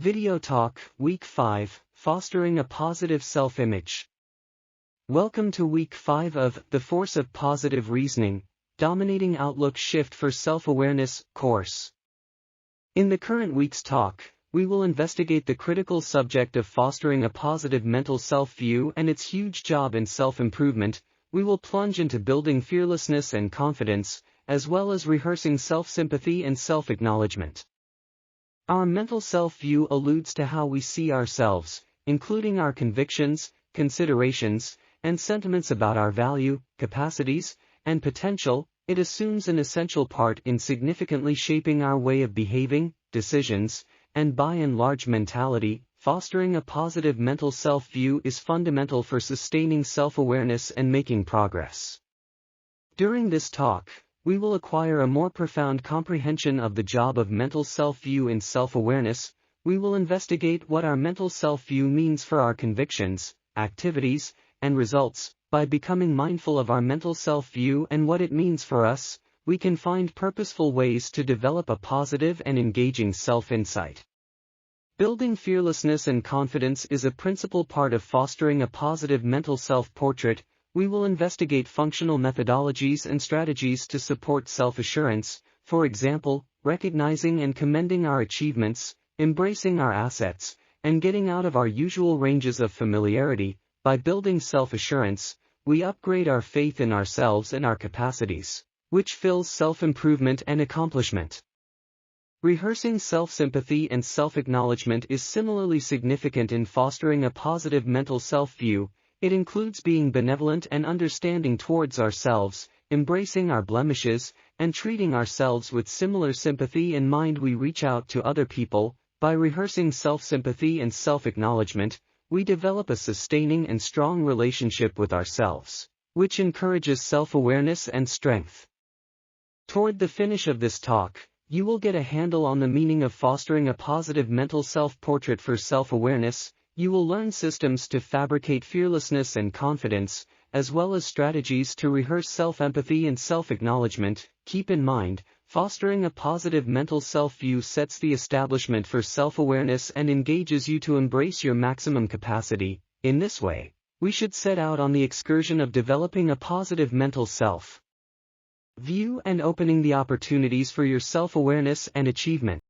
Video Talk, Week 5, Fostering a Positive Self-Image. Welcome to Week 5 of The Force of Positive Reasoning, Dominating Outlook Shift for Self-Awareness course. In the current week's talk, we will investigate the critical subject of fostering a positive mental self-view and its huge job in self-improvement. We will plunge into building fearlessness and confidence, as well as rehearsing self-sympathy and self-acknowledgement. Our mental self-view alludes to how we see ourselves, including our convictions, considerations, and sentiments about our value, capacities, and potential. It assumes an essential part in significantly shaping our way of behaving, decisions, and by and large mentality. Fostering a positive mental self-view is fundamental for sustaining self-awareness and making progress. During this talk, we will acquire a more profound comprehension of the job of mental self-view in self-awareness. We will investigate what our mental self-view means for our convictions, activities, and results. By becoming mindful of our mental self-view and what it means for us, we can find purposeful ways to develop a positive and engaging self-insight. Building fearlessness and confidence is a principal part of fostering a positive mental self-portrait. We will investigate functional methodologies and strategies to support self-assurance, for example, recognizing and commending our achievements, embracing our assets, and getting out of our usual ranges of familiarity. By building self-assurance, we upgrade our faith in ourselves and our capacities, which fills self-improvement and accomplishment. Rehearsing self-sympathy and self-acknowledgement is similarly significant in fostering a positive mental self-view. It includes being benevolent and understanding towards ourselves, embracing our blemishes, and treating ourselves with similar sympathy in mind. We reach out to other people. By rehearsing self-sympathy and self-acknowledgement, we develop a sustaining and strong relationship with ourselves, which encourages self-awareness and strength. Toward the finish of this talk, you will get a handle on the meaning of fostering a positive mental self-portrait for self-awareness. You will learn systems to fabricate fearlessness and confidence, as well as strategies to rehearse self-empathy and self-acknowledgement. Keep in mind, fostering a positive mental self-view sets the establishment for self-awareness and engages you to embrace your maximum capacity. In this way, we should set out on the excursion of developing a positive mental self-view and opening the opportunities for your self-awareness and achievement.